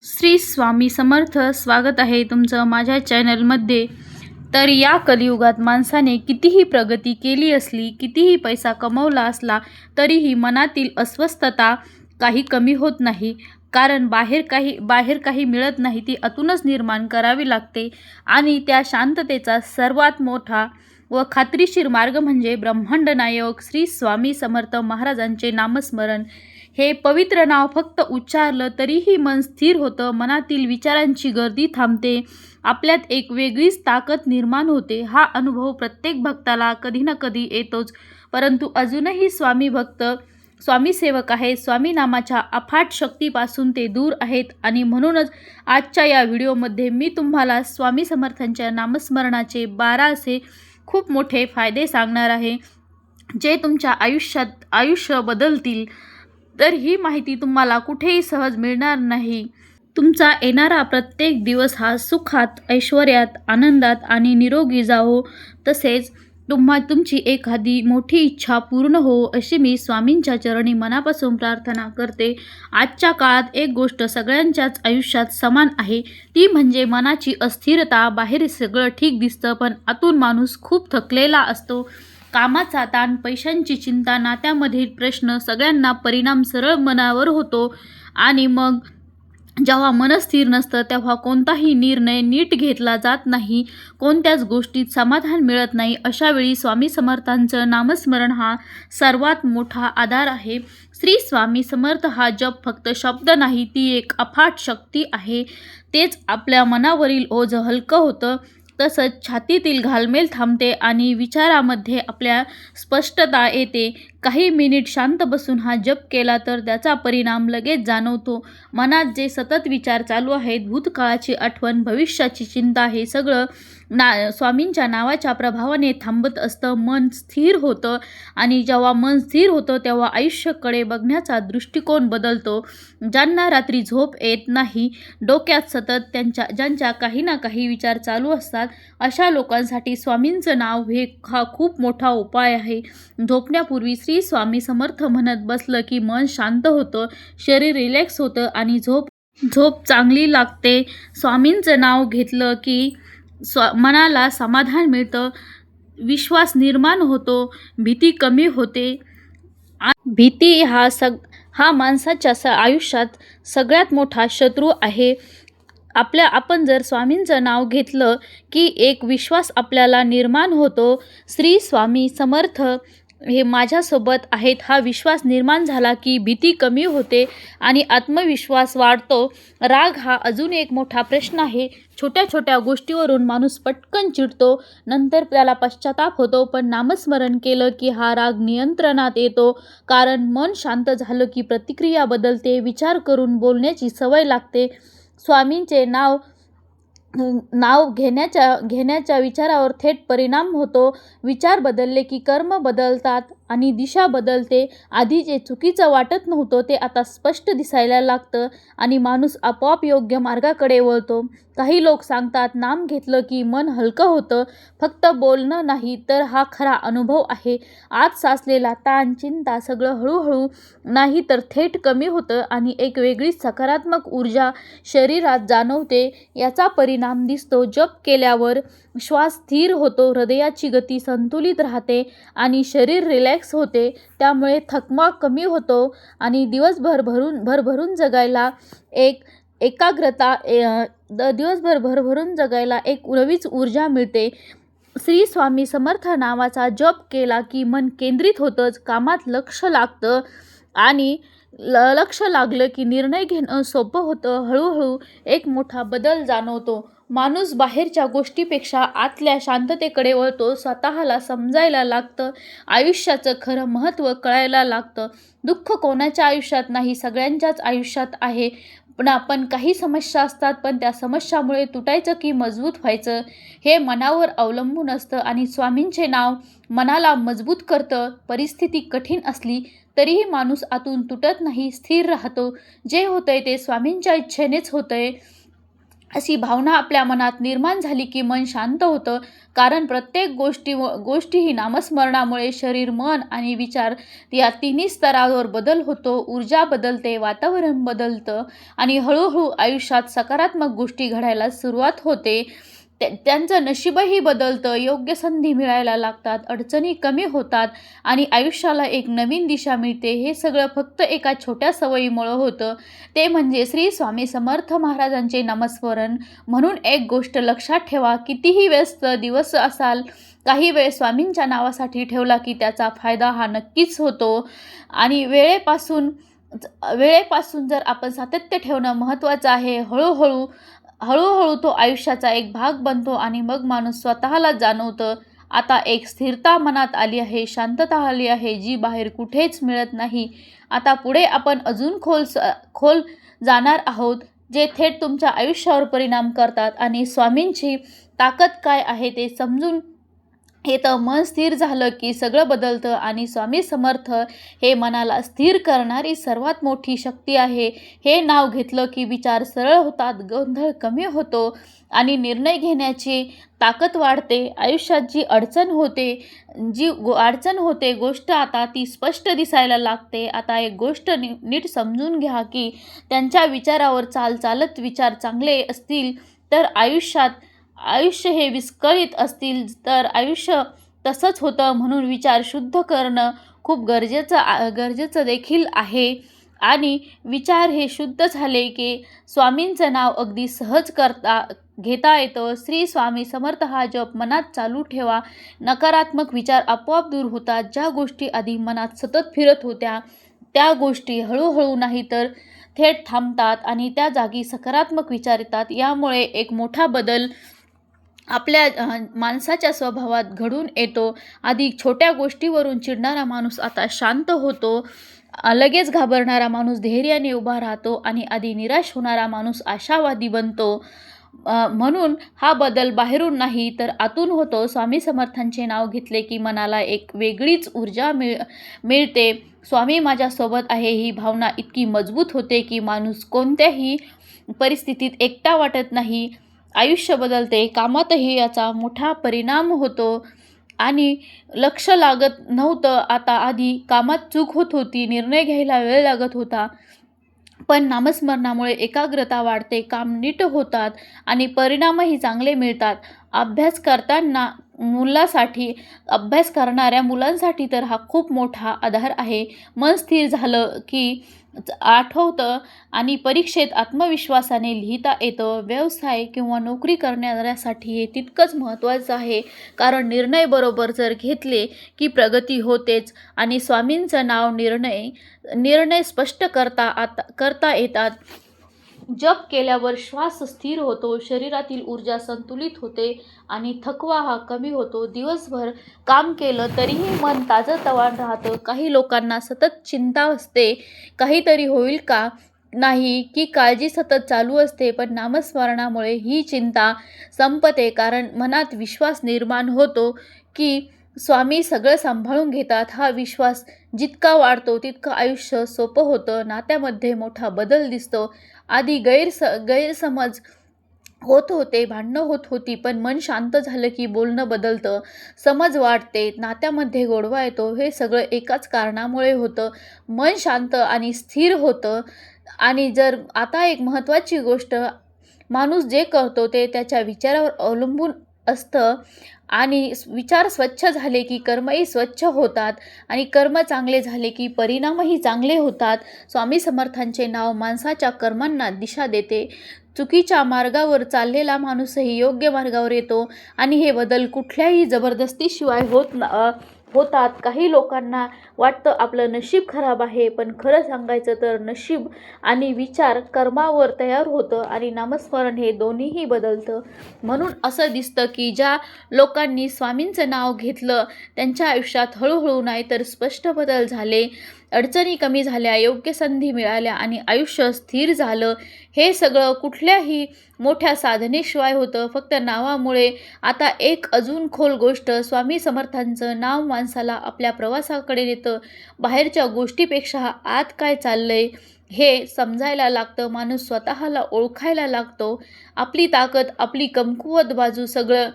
श्री स्वामी समर्थ. स्वागत आहे तुमचं माझ्या चॅनलमध्ये. तर या कलियुगात माणसाने कितीही प्रगती केली असली, कितीही पैसा कमवला असला, तरीही मनातील अस्वस्थता काही कमी होत नाही. कारण बाहेर काही मिळत नाही, ती आतूनच निर्माण करावी लागते. आणि त्या शांततेचा सर्वात मोठा व खात्रीशीर मार्ग म्हणजे ब्रह्मांड नायक श्री स्वामी समर्थ महाराजांचे नामस्मरण. हे पवित्र नाव फक्त उच्चारलं तरीही मन स्थिर होतं, मनातील विचारांची गर्दी थांबते, आपल्यात एक वेगळीच ताकद निर्माण होते. हा अनुभव प्रत्येक भक्ताला कधी ना कधी येतोच, परंतु अजूनही स्वामी सेवक आहेत. स्वामी नामाच्या अफाट शक्तीपासून ते दूर आहेत. आणि म्हणूनच आजच्या या व्हिडिओमध्ये मी तुम्हाला स्वामी समर्थांच्या नामस्मरणाचे 12 असे खूप मोठे फायदे सांगणार आहे, जे तुमच्या आयुष्य बदलतील. तर ही माहिती तुम्हाला कुठेही सहज मिळणार नाही. तुमचा येणारा प्रत्येक दिवस हा सुखात, ऐश्वर्यात, आनंदात आणि निरोगी जावो, तसेच तुमची एखादी मोठी इच्छा पूर्ण हो, अशी मी स्वामींच्या चरणी मनापासून प्रार्थना करते. आजच्या काळात एक गोष्ट सगळ्यांच्याच आयुष्यात समान आहे, ती म्हणजे मनाची अस्थिरता. बाहेर सगळं ठीक दिसतं, पण आतून माणूस खूप थकलेला असतो. कामाचा ताण, पैशांची चिंता, नात्यामधील प्रश्न, सगळ्यांना परिणाम सरळ मनावर होतो. आणि मग जेव्हा मन स्थिर नसतं, तेव्हा कोणताही निर्णय नीट घेतला जात नाही, कोणत्याच गोष्टीत समाधान मिळत नाही. अशा वेळी स्वामी समर्थांचं नामस्मरण हा सर्वात मोठा आधार आहे. श्री स्वामी समर्थ हा जप फक्त शब्द नाही, ती एक अफाट शक्ती आहे. तेच आपल्या मनावरील ओझं हलकं होतं, तसंच छातीतील घालमेल थांबते आणि विचारामध्ये आपल्या स्पष्टता येते. काही मिनिट शांत बसून हा जप केला तर त्याचा परिणाम लगेच जाणवतो. मनात जे सतत विचार चालू आहेत, भूतकाळाची आठवण, भविष्याची चिंता, हे सगळं स्वामींच्या नावाच्या प्रभावाने थांबत असतं. मन स्थिर होतं आणि जेव्हा मन स्थिर होतं तेव्हा आयुष्याकडे बघण्याचा दृष्टिकोन बदलतो. ज्यांना रात्री झोप येत नाही, डोक्यात सतत ज्यांच्या काही ना काही विचार चालू असतात, अशा लोकांसाठी स्वामींचं नाव हा खूप मोठा उपाय आहे. झोपण्यापूर्वी श्री स्वामी समर्थ म्हणत बसलं की मन शांत होतं, शरीर रिलॅक्स होतं आणि झोप चांगली लागते. स्वामींचं नाव घेतलं की मनाला समाधान मिळतं, विश्वास निर्माण होतो, भीती कमी होते. भीती हा माणसाच्या आयुष्यात सगळ्यात मोठा शत्रू आहे. आपण जर स्वामींचं नाव घेतलं की एक विश्वास आपल्याला निर्माण होतो. श्री स्वामी समर्थ हे माझ्यासोबत आहेत, हा विश्वास निर्माण झाला की भीती कमी होते आणि आत्मविश्वास वाढतो. राग हा अजून एक मोठा प्रश्न आहे. छोट्या छोट्या गोष्टीवरून माणूस पटकन चिडतो, नंतर त्याला पश्चाताप होतो. पण नामस्मरण केलं की हा राग नियंत्रणात येतो, कारण मन शांत झालं की प्रतिक्रिया बदलते, विचार करून बोलण्याची सवय लागते. स्वामींचे नाव घेण्याच्या विचारावर थेट परिणाम होतो. विचार बदलले की कर्म बदलतात आणि दिशा बदलते. आधी जे चुकीचं वाटत नव्हतं ते आता स्पष्ट दिसायला लागतं आणि माणूस आपोआप योग्य मार्गाकडे वळतो. काही लोक सांगतात, नाम घेतलं की मन हलकं होतं. फक्त बोलणं नाही, तर हा खरा अनुभव आहे. आत साचलेला ताण, चिंता सगळं हळूहळू नाही तर थेट कमी होतं आणि एक वेगळीच सकारात्मक ऊर्जा शरीरात जाणवते. याचा परिणाम दिसतो. जप केल्यावर श्वास स्थिर होतो, हृदयाची गती संतुलित राहते आणि शरीर रिलॅक्स होते. त्यामुळे थकवा कमी होतो आणि दिवसभर भरभरून जगायला एक नवीच ऊर्जा मिळते. श्री स्वामी समर्थ नावाचा जप केला की मन केंद्रित होतंच, कामात लक्ष लागतं आणि लक्ष लागलं की निर्णय घेणं सोपं होतं. हळूहळू एक मोठा बदल जाणवतो. माणूस बाहेरच्या गोष्टीपेक्षा आतल्या शांततेकडे वळतो, स्वतःला समजायला लागतं, आयुष्याचं खरं महत्त्व कळायला लागतं. दुःख कोणाच्या आयुष्यात नाही, सगळ्यांच्याच आयुष्यात आहे. पण काही समस्या असतात, पण त्या समस्यामुळे तुटायचं की मजबूत व्हायचं हे मनावर अवलंबून असतं. आणि स्वामींचे नाव मनाला मजबूत करतं. परिस्थिती कठीण असली तरीही माणूस आतून तुटत नाही, स्थिर राहतो. जे होतंय ते स्वामींच्या इच्छेनेच होतंय. अशी भावना आपल्या मनात निर्माण झाली की मन शांत होतं. कारण प्रत्येक गोष्टी ही नामस्मरणामुळे शरीर, मन आणि विचार या तिन्ही स्तरावर बदल होतो. ऊर्जा बदलते, वातावरण बदलतं आणि हळूहळू आयुष्यात सकारात्मक गोष्टी घडायला सुरुवात होते. त्यांचं नशीबही बदलतं, योग्य संधी मिळायला लागतात, अडचणी कमी होतात आणि आयुष्याला एक नवीन दिशा मिळते. हे सगळं फक्त एका छोट्या सवयीमुळं होतं, ते म्हणजे श्री स्वामी समर्थ महाराजांचे नामस्मरण. म्हणून एक गोष्ट लक्षात ठेवा, कितीही व्यस्त दिवस असाल, काही वेळ स्वामींच्या नावासाठी ठेवला की त्याचा फायदा हा नक्कीच होतो. आणि वेळेपासून जर आपण सातत्य ठेवणं महत्त्वाचं आहे. हळूहळू तो आयुष्याचा एक भाग बनतो आणि मग माणूस स्वतःला जाणवतं, आता एक स्थिरता मनात आली आहे, शांतता आली आहे, जी बाहेर कुठेच मिळत नाही. आता पुढे आपण अजून खोल जाणार आहोत, जे थेट तुमच्या आयुष्यावर परिणाम करतात आणि स्वामींची ताकद काय आहे ते समजून येतं. मन स्थिर झालं की सगळं बदलतं आणि स्वामी समर्थ हे मनाला स्थिर करणारी सर्वात मोठी शक्ती आहे. हे नाव घेतलं की विचार सरळ होतात, गोंधळ कमी होतो आणि निर्णय घेण्याची ताकद वाढते. आयुष्यात अडचण होते गोष्ट आता ती स्पष्ट दिसायला लागते. आता एक गोष्ट नीट समजून घ्या की त्यांच्या विचारावर चालत विचार चांगले असतील तर आयुष्य हे विस्कळीत असतील तर आयुष्य तसंच होतं. म्हणून विचार शुद्ध करणं खूप गरजेचं देखील आहे. आणि विचार हे शुद्ध झाले की स्वामींचं नाव अगदी सहज घेता येतं. श्री स्वामी समर्थ हा जप मनात चालू ठेवा. नकारात्मक विचार आपोआप दूर होतात. ज्या गोष्टी आधी मनात सतत फिरत होत्या त्या गोष्टी हळूहळू नाही तर थेट थांबतात आणि त्या जागी सकारात्मक विचार येतात. यामुळे एक मोठा बदल आपल्या माणसाच्या स्वभावात घडून येतो. आधी छोट्या गोष्टीवरून चिडणारा माणूस आता शांत होतो. लगेच घाबरणारा माणूस धैर्याने उभा राहतो आणि आधी निराश होणारा माणूस आशावादी बनतो. म्हणून हा बदल बाहेरून नाही तर आतून होतो. स्वामी समर्थांचे नाव घेतले की मनाला एक वेगळीच ऊर्जा मिळते. स्वामी माझ्यासोबत आहे ही भावना इतकी मजबूत होते की माणूस कोणत्याही परिस्थितीत एकटा वाटत नाही. आयुष्य बदलते. कामातही याचा मोठा परिणाम होतो आणि लक्ष लागत नव्हतं. आता आधी कामात चूक होत होती, निर्णय घ्यायला वेळ लागत होता. पण नामस्मरणामुळे एकाग्रता वाढते, काम नीट होतात आणि परिणामही चांगले मिळतात. अभ्यास करणाऱ्या मुलांसाठी तर हा खूप मोठा आधार आहे. मन स्थिर झालं की आठवतं आणि परीक्षेत आत्मविश्वासाने लिहिता येतं. व्यवसाय किंवा नोकरी करणाऱ्यासाठी हे तितकंच महत्त्वाचं आहे. कारण निर्णय बरोबर जर घेतले की प्रगती होतेच आणि स्वामींचं नाव निर्णय स्पष्ट करता येतात. जप केल्यावर श्वास स्थिर होतो, शरीरातील ऊर्जा संतुलित होते आणि थकवा हा कमी होतो. दिवसभर काम केलं तरीही मन ताजंतवानं राहतं. काही लोकांना सतत चिंता असते, काहीतरी होईल का नाही की काळजी सतत चालू असते. पण नामस्मरणामुळे ही चिंता संपते. कारण मनात विश्वास निर्माण होतो की स्वामी सगळं सांभाळून घेतात. हा विश्वास जितका वाढतो तितकं आयुष्य सोपं होतं. नात्यामध्ये मोठा बदल दिसतो. आधी गैरसमज होत होते, भांडणं होत होती, पण मन शांत झालं की बोलणं बदलतं, समज वाढते, नात्यामध्ये गोडवा येतो. हे सगळं एकाच कारणामुळे होतं, मन शांत आणि स्थिर होतं. आणि जर आता एक महत्त्वाची गोष्ट, माणूस जे करतो ते त्याच्या विचारावर अवलंबून असतं आणि विचार स्वच्छ झाले की कर्मही स्वच्छ होतात आणि कर्म चांगले झाले की परिणामही चांगले होतात. स्वामी समर्थांचे नाव माणसाच्या कर्मांना दिशा देते. चुकीच्या मार्गावर चाललेला माणूसही योग्य मार्गावर येतो आणि हे बदल कुठल्याही जबरदस्तीशिवाय होतात. काही लोकांना वाटतं आपलं नशीब खराब आहे, पण खरं सांगायचं तर नशीब आणि विचार कर्मावर तयार होतं आणि नामस्मरण हे दोन्हीही बदलतं. म्हणून असं दिसतं की ज्या लोकांनी स्वामींचं नाव घेतलं त्यांच्या आयुष्यात हळूहळू नाही तर स्पष्ट बदल झाले, अडचणी कमी झाल्या, योग्य संधी मिळाल्या आणि आयुष्य स्थिर झालं. हे सगळं कुठल्याही मोठ्या साधनेशिवाय होतं, फक्त नावामुळे. आता एक अजून खोल गोष्ट, स्वामी समर्थांचं नाव माणसाला आपल्या प्रवासाकडे नेतं. बाहेरच्या गोष्टीपेक्षा आत काय चाललंय हे समजायला लागतं. माणूस स्वतःला ओळखायला लागतो. आपली ताकद, आपली कमकुवत बाजू सगळं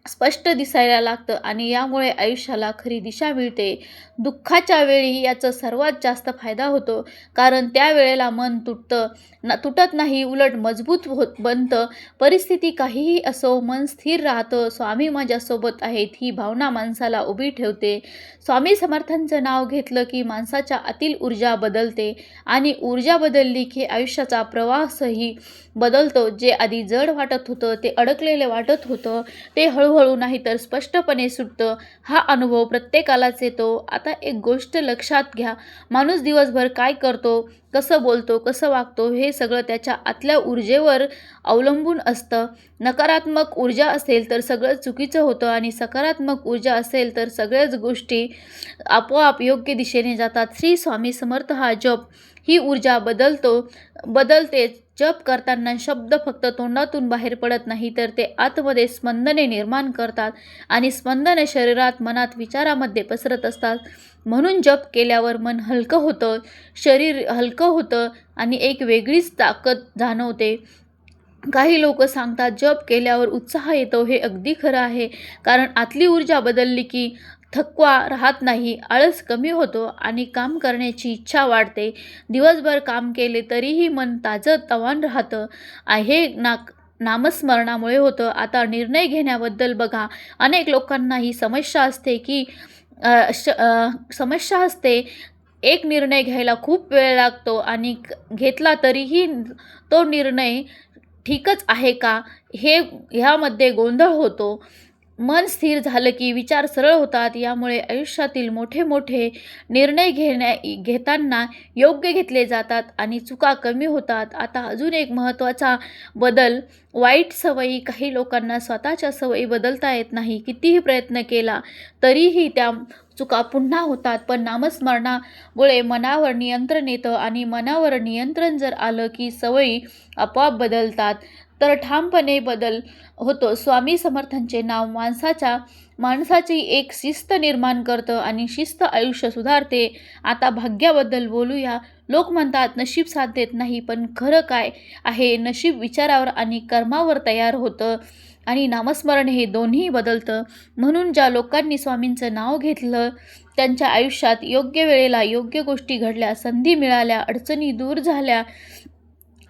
स्पष्ट दिसायला लागतं आणि यामुळे आयुष्याला खरी दिशा मिळते. दुःखाच्या वेळी याचा सर्वात जास्त फायदा होतो, कारण त्यावेळेला मन तुटत नाही, उलट मजबूत बनतं. परिस्थिती काहीही असो, मन स्थिर राहतं. स्वामी माझ्यासोबत आहेत ही भावना माणसाला उभी ठेवते. स्वामी समर्थांचं नाव घेतलं की माणसाच्या आतील ऊर्जा बदलते आणि ऊर्जा बदलली की आयुष्याचा प्रवासही बदलतो. जे आधी जड वाटत होतं, ते अडकलेले वाटत होतं, ते हळूहळू नाही तर स्पष्टपणे सुटतं. हा अनुभव प्रत्येकालाच येतो. आता एक गोष्ट लक्षात घ्या, माणूस दिवसभर काय करतो, कसं बोलतो, कसं वागतो हे सगळं त्याच्या आतल्या ऊर्जेवर अवलंबून असतं. नकारात्मक ऊर्जा असेल तर सगळं चुकीचं होतं आणि सकारात्मक ऊर्जा असेल तर सगळ्याच गोष्टी आपोआप योग्य दिशेने जातात. श्री स्वामी समर्थ हा जप ही ऊर्जा बदलते. जप करताना शब्द फक्त तोंडातून बाहेर पडत नाही, तर ते आतमध्ये स्पंदने निर्माण करतात आणि स्पंदने शरीरात, मनात, विचारामध्ये पसरत असतात. म्हणून जप केल्यावर मन हलकं होतं, शरीर हलकं होतं आणि एक वेगळीच ताकद जाणवते. काही लोक सांगतात जप केल्यावर उत्साह येतो. हे अगदी खरं आहे, कारण आतली ऊर्जा बदलली की थकवा राहत नाही, आळस कमी होतो आणि काम करण्याची इच्छा वाढते. दिवसभर काम केले तरीही मन ताजं-तवानं राहतं. हे नामस्मरणामुळे होतं. आता निर्णय घेण्याबद्दल बघा, अनेक लोकांना ही समस्या असते. एक निर्णय घ्यायला खूप वेळ लागतो आणि घेतला तरीही तो निर्णय ठीकच आहे का, ह्यामध्ये गोंधळ होतो. मन स्थिर झालं की विचार सरळ होतात. यामुळे आयुष्यातील मोठे निर्णय घेताना योग्य घेतले जातात आणि चुका कमी होतात. आता अजून एक महत्त्वाचा बदल, वाईट सवयी. काही लोकांना स्वतःच्या सवयी बदलता येत नाही. कितीही प्रयत्न केला तरीही त्या चुका पुन्हा होतात. पण नामस्मरणामुळे मनावर नियंत्रण येतं आणि मनावर नियंत्रण जर आलं की सवयी आपोआप बदलतात. तर ठामपणे बदल होतो. स्वामी समर्थांचे नाव माणसाची एक शिस्त निर्माण करतं आणि शिस्त आयुष्य सुधारते. आता भाग्याबद्दल बोलूया. लोक म्हणतात नशीब साथ देत नाही, पण खरं काय आहे, नशीब विचारावर आणि कर्मावर तयार होतं आणि नामस्मरण हे दोन्ही बदलतं. म्हणून ज्या लोकांनी स्वामींचं नाव घेतलं त्यांच्या आयुष्यात योग्य वेळेला योग्य गोष्टी घडल्या, संधी मिळाल्या, अडचणी दूर झाल्या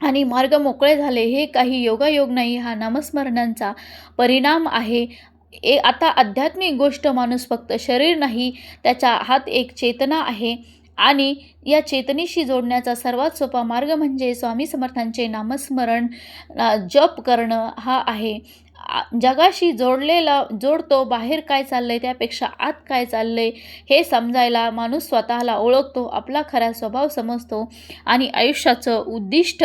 आणि मार्ग मोकळे झाले. हे काही योगायोग नाही, हा नामस्मरणांचा परिणाम आहे. आता आध्यात्मिक गोष्ट, माणूस फक्त शरीर नाही, त्याच्या हात एक चेतना आहे आणि या चेतनेशी जोडण्याचा सर्वात सोपा मार्ग म्हणजे स्वामी समर्थांचे नामस्मरण जप करणं हा आहे. जगाशी जोडतो. बाहेर काय चाललंय त्यापेक्षा आत काय चाललंय हे समजायला माणूस स्वतःला ओळखतो, आपला खरा स्वभाव समजतो आणि आयुष्याचं उद्दिष्ट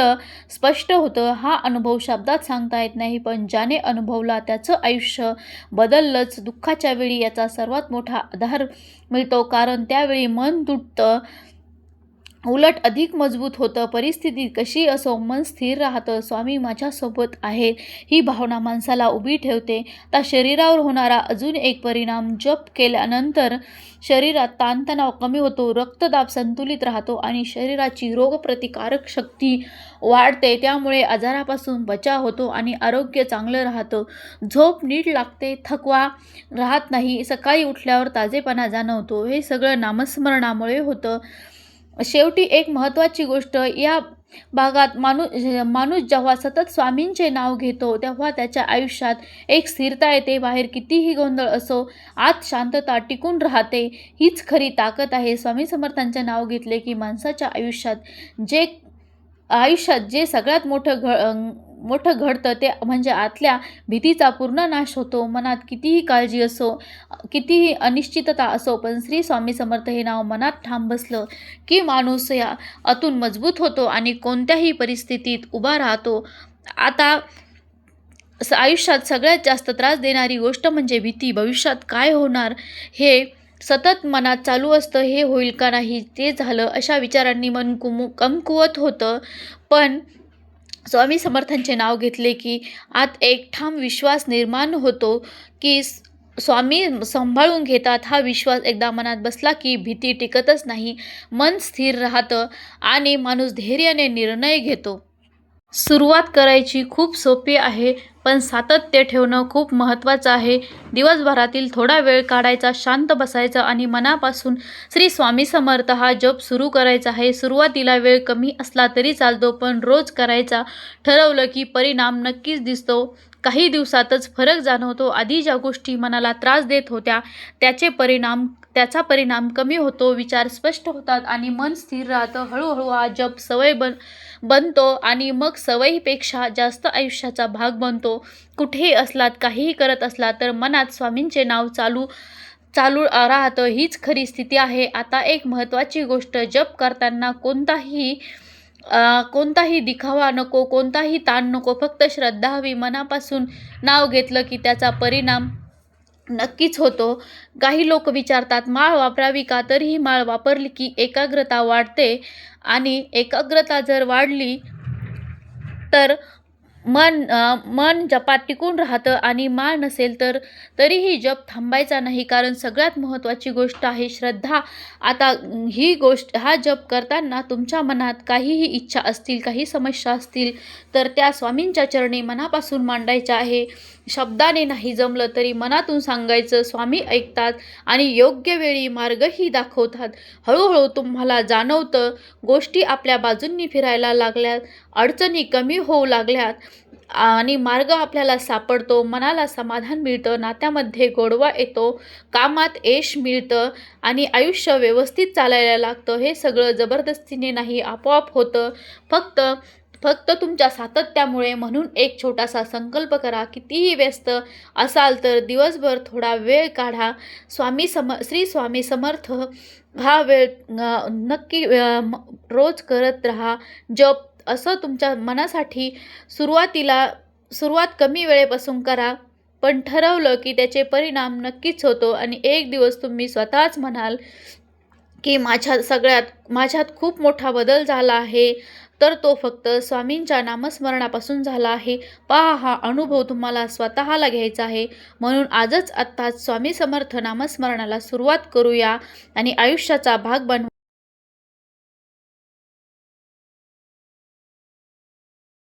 स्पष्ट होतं. हा अनुभव शब्दात सांगता येत नाही, पण ज्याने अनुभवला त्याचं आयुष्य बदललंच. दुःखाच्या वेळी याचा सर्वात मोठा आधार मिळतो, कारण त्यावेळी मन तुटतं, उलट अधिक मजबूत होतं. परिस्थिती कशी असो, मन स्थिर राहतं. स्वामी माझ्यासोबत आहेत ही भावना माणसाला उभी ठेवते. आता शरीरावर होणारा अजून एक परिणाम, जप केल्यानंतर शरीरात ताणतणाव कमी होतो, रक्तदाब संतुलित राहतो आणि शरीराची रोगप्रतिकारक शक्ती वाढते. त्यामुळे आजारापासून बचाव होतो आणि आरोग्य चांगलं राहतं. झोप नीट लागते, थकवा राहत नाही, सकाळी उठल्यावर ताजेपणा जाणवतो. हे सगळं नामस्मरणामुळे होतं. शेवटी एक महत्त्वाची गोष्ट, या भागात माणूस जेव्हा सतत स्वामींचे नाव घेतो तेव्हा त्याच्या आयुष्यात एक स्थिरता येते. बाहेर कितीही गोंधळ असो, आत शांतता टिकून राहते. हीच खरी ताकद आहे. स्वामी समर्थांचे नाव घेतले की माणसाच्या आयुष्यात जे सगळ्यात मोठं घडतं ते म्हणजे आतल्या भीतीचा पूर्ण नाश होतो. मनात कितीही काळजी असो, कितीही अनिश्चितता असो, पण श्री स्वामी समर्थ हे नाव मनात ठाम बसलं की माणूस या आतून मजबूत होतो आणि कोणत्याही परिस्थितीत उभा राहतो. आता आयुष्यात सगळ्यात जास्त त्रास देणारी गोष्ट म्हणजे भीती. भविष्यात काय होणार हे सतत मनात चालू असतं. हे होईल का नाही, ते झालं, अशा विचारांनी मन कमकुवत होतं. पण स्वामी समर्थांचे नाव घेतले की आत एक ठाम विश्वास निर्माण होतो की स्वामी सांभाळून घेतात हा विश्वास एकदा मनात बसला की भीती टिकतच नाही. मन स्थिर राहतं आणि माणूस धैर्याने निर्णय घेतो. सुरुवात करायची खूप सोपी आहे, पण सातत्य ठेवणं खूप महत्त्वाचं आहे. दिवसभरातील थोडा वेळ काढायचा, शांत बसायचं आणि मनापासून श्री स्वामी समर्थ हा जप सुरू करायचा आहे. सुरुवातीला वेळ कमी असला तरी चालतो, पण रोज करायचा ठरवलं की परिणाम नक्कीच दिसतो. काही दिवसातच फरक जाणवतो. आधी ज्या गोष्टी मनाला त्रास देत होत्या त्याचा परिणाम कमी होतो, विचार स्पष्ट होतात आणि मन स्थिर राहतं. हळूहळू हा जप सवय बनतो आणि मग सवयीपेक्षा जास्त आयुष्याचा भाग बनतो. कुठेही असलात, काहीही करत असलात तर मनात स्वामींचे नाव चालू चालू राहतं, हीच खरी स्थिती आहे. आता एक महत्त्वाची गोष्ट, जप करताना कोणताही दिखावा नको, कोणताही ताण नको, फक्त श्रद्धा हवी. मनापासून नाव घेतलं की त्याचा परिणाम नक्कीच होतो. काही लोक विचारतात, माळ वापरावी का? तर ही माळ वापरली की एकाग्रता वाढते आणि एकाग्रता जर वाढली तर मन जपात टिकून राहतं आणि माळ नसेल तर तरीही जप थांबायचा नाही, कारण सगळ्यात महत्त्वाची गोष्ट आहे श्रद्धा. आता हा जप करताना तुमच्या मनात काहीही इच्छा असतील, काही समस्या असतील तर त्या स्वामींच्या चरणी मनापासून मांडायच्या आहे. शब्दाने नाही जमलं तरी मनातून सांगायचं. स्वामी ऐकतात आणि योग्य वेळी मार्गही दाखवतात. हळूहळू तुम्हाला जाणवतं, गोष्टी आपल्या बाजूंनी फिरायला लागल्यात, अडचणी कमी होऊ लागल्यात आणि मार्ग आपल्याला सापडतो. मनाला समाधान मिळतं, नात्यामध्ये गोडवा येतो, कामात यश मिळतं आणि आयुष्य व्यवस्थित चालायला लागतं. हे सगळं जबरदस्तीने नाही, आपोआप होतं. फक्त फक्त तुमच्या सातत्यामुळे. म्हणून एक छोटासा संकल्प करा. कितीही व्यस्त असाल तर दिवसभर थोडा वेळ काढा. श्री स्वामी समर्थ हा वेळ नक्की रोज करत राहा. जप असं तुमच्या मनासाठी सुरुवात कमी वेळेपासून करा, पण ठरवलं की त्याचे परिणाम नक्कीच होतो आणि एक दिवस तुम्ही स्वतःच म्हणाल की माझ्यात खूप मोठा बदल झाला आहे. तर तो फक्त स्वामींच्या नामस्मरणापासून झाला आहे. पहा, हा अनुभव तुम्हाला स्वतःला घ्यायचा आहे. म्हणून आत्ताच स्वामी समर्थ नामस्मरणाला सुरुवात करूया आणि आयुष्याचा भाग बनवू.